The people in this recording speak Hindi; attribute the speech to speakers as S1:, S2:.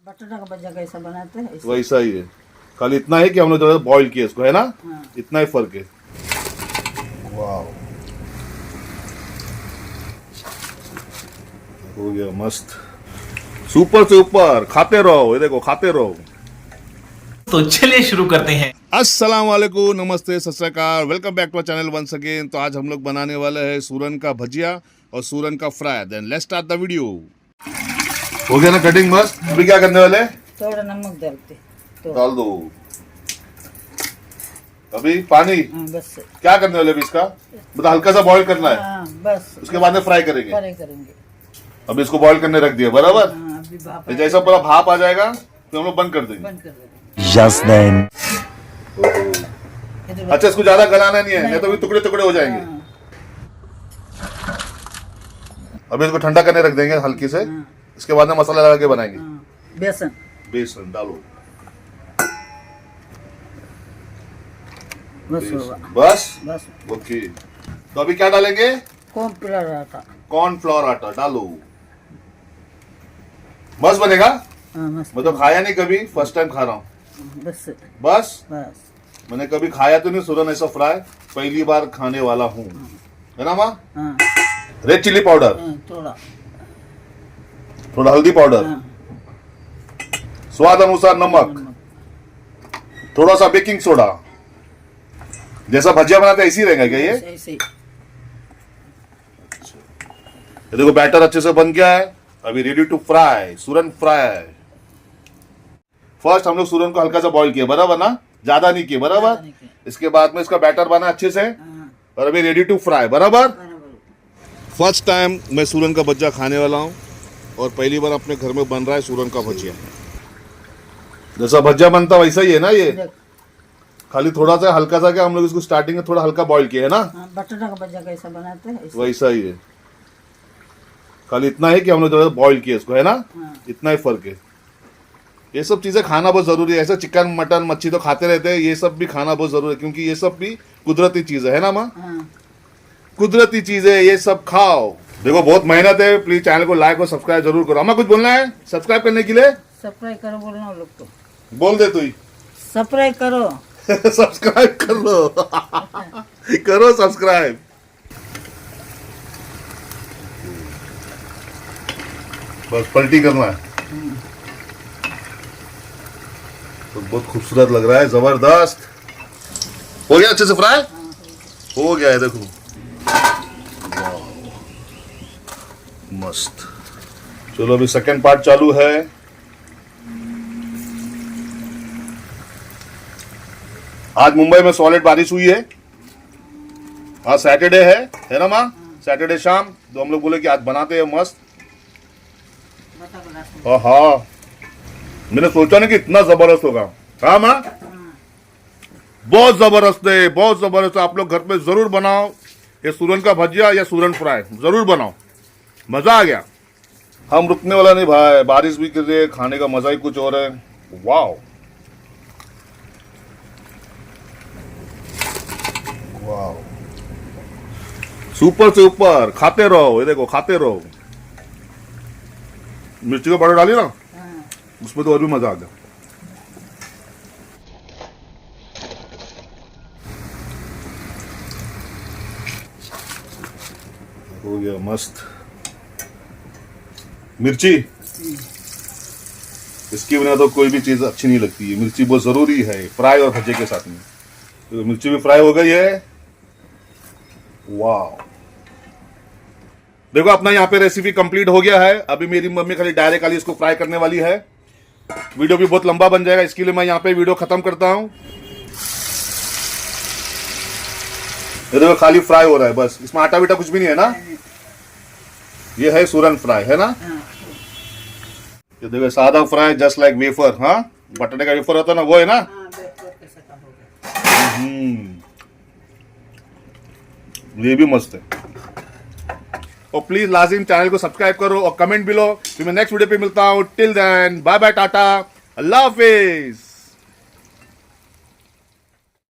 S1: बटाटा का भजिया कैसा बनाते हैं ऐसे।
S2: वैसा ही है, खाली इतना है कि हम लोग जो बॉईल किया इसको, है ना।
S1: हाँ।
S2: इतना ही फर्क है। वाह, हो गया मस्त, सुपर से ऊपर। खाते रहो, ये देखो खाते रहो।
S3: तो चलिए शुरू करते हैं।
S2: अस्सलाम वालेकुम, नमस्ते, Sat Sri Akal, welcome back to channel once again. तो आज हम लोग बनाने वाले हैं सूरन का भजिया और सूरन का fry. Then let's start the video. हो गया ना कटिंग मस्त। अभी क्या करने वाले?
S1: थोड़ा नमक डालते तो
S2: डाल दो। अभी पानी।
S1: हाँ, बस
S2: क्या करने वाले अभी इसका? मतलब हल्का सा बॉईल करना है,
S1: हाँ, बस
S2: उसके बाद में फ्राई करेंगे।
S1: फ्राई करेंगे।
S2: अभी इसको बॉईल करने रख दिया, बराबर।
S1: हाँ, अभी भाप
S2: तो जैसा पूरा भाप आ जाएगा तो हम लोग बंद कर देंगे।
S1: बंद कर देंगे।
S4: Just then.
S1: इधर
S2: अच्छा, इसको ज्यादा गलाना नहीं है, नहीं तो भी टुकड़े टुकड़े हो जाएंगे।
S1: हाँ,
S2: अभी इसको ठंडा करने रख देंगे हल्की से। इसके बाद में मसाला लगा के बनाएंगे।
S1: हाँ, बेसन
S2: बेसन डालो,
S1: बस होगा,
S2: बस।
S1: बस
S2: ओके, तो अभी क्या डालेंगे?
S1: कॉर्नफ्लोर आटा।
S2: कॉर्नफ्लोर आटा डालो। बस बनेगा।
S1: हाँ, मस्त
S2: मैं तो खाया नहीं कभी, फर्स्ट टाइम खा रहा हूँ।
S1: बस
S2: बस,
S1: बस
S2: मैंने कभी खाया तो नहीं सूरन ऐसा फ्राई, पहली बार खाने वाला हूँ, है ना माँ।
S1: हाँ,
S2: रेड चिली पाउडर,
S1: हाँ, थोड़ा
S2: थोड़ा हल्दी पाउडर,
S1: हाँ,
S2: स्वाद अनुसार नमक, थोड़ा सा बेकिंग सोडा। जैसा भजिया बनाते हैं ऐसे ही रहेगा क्या ये?
S1: ऐसे ही।
S2: ये देखो बैटर अच्छे से बन गया है। अभी रेडी टू फ्राई, सूरन फ्राई। फर्स्ट हम लोग सूरन को हल्का सा बॉईल किया, बराबर ना, ज्यादा नहीं किया,
S1: ज्यादा
S2: बराबर।
S1: नहीं किया।
S2: इसके बाद में इसका बैटर बना अच्छे से
S1: हाँ,
S2: और अभी रेडी टू फ्राई, बराबर।
S1: बराबर।
S2: फर्स्ट टाइम मैं सूरन का भजिया खाने वाला हूँ और पहली बार अपने घर में बन रहा है सूरन का भजिया। जैसा भजिया बनता वैसा ही है ना ये,
S1: देख,
S2: खाली थोड़ा सा हल्का सा क्या हम लोग इसको स्टार्टिंग में थोड़ा हल्का बॉईल किया है ना,
S1: हाँ, बटाटा का भजिया कैसा बनाते हैं ऐसे।
S2: वैसा ही है। खाली इतना है कि हम लोग जो बॉईल किया इसको, है ना।
S1: हाँ,
S2: इतना ही फर्क है। ये सब चीजें खाना बहुत जरूरी है। ऐसा चिकन मटन मच्छी तो खाते रहते हैं, ये सब भी खाना बहुत जरूरी है, क्योंकि ये सब भी कुदरती चीजें है ना माँ।
S1: हाँ,
S2: कुदरती चीजें, ये सब खाओ। देखो बहुत मेहनत है, प्लीज चैनल को लाइक और सब्सक्राइब जरूर करो। हमें कुछ बोलना है सब्सक्राइब करने के लिए?
S1: सब्सक्राइब करो बोलना लोग तो।
S2: बोल दे तू ही।
S1: सब्सक्राइब करो।
S2: सब्सक्राइब कर लो। करो सब्सक्राइब। बस पलटी करना है। तो बहुत खूबसूरत लग रहा है, जबरदस्त। हो गया अच्छे से फ्राई? हो गया है, देखो वाह, मस्त। चलो अभी सेकंड पार्ट चालू है। आज मुंबई में सॉलिड बारिश हुई है। आज सैटरडे है ना माँ। सैटरडे शाम तो हम लोग बोले कि आज बनाते हैं मस्त। हाँ हाँ, मैंने सोचा नहीं कि इतना जबरदस्त होगा। हाँ माँ, बहुत जबरदस्त है, बहुत जबरदस्त है। आप लोग घर पे जरूर बनाओ ये सूरन का भजिया या सूरन फ्राई, जरूर बनाओ, मजा आ गया। हम रुकने वाला नहीं भाई, बारिश भी कर रही है, खाने का मजा ही कुछ और है। वाह वाह, सुपर से ऊपर। खाते रहो, ये देखो खाते रहो। मिर्ची का पाउडर डाली ना,
S1: हाँ,
S2: उसमें तो और भी मजा आ गया। हो गया मस्त। मिर्ची, इसके बिना तो कोई भी चीज अच्छी नहीं लगती है। मिर्ची बहुत जरूरी है फ्राई और भजे के साथ में। तो मिर्ची भी फ्राई हो गई है। वाह, देखो अपना यहाँ पे रेसिपी कंप्लीट हो गया है। अभी मेरी मम्मी खाली डायरेक्ट खाली इसको फ्राई करने वाली है। वीडियो भी बहुत लंबा बन जाएगा, इसके लिए मैं यहाँ पे वीडियो खत्म करता हूँ। ये देखो खाली फ्राई हो रहा है बस, इसमें आटा बीटा कुछ भी नहीं है ना। ये है सूरन फ्राई, है ना।
S1: हाँ,
S2: ये देखो सादा फ्राई जस्ट लाइक वेफर। हाँ, बटाटे का वेफर होता है ना, वो है ना।
S1: हाँ, बेसन कैसा का होगा।
S2: ये भी मस्त है। और प्लीज लाजिम चैनल को सब्सक्राइब करो और कमेंट भी लो। फिर मैं नेक्स्ट वीडियो पे मिलता हूँ। Till then bye bye, tata, अल्लाह हाफिज।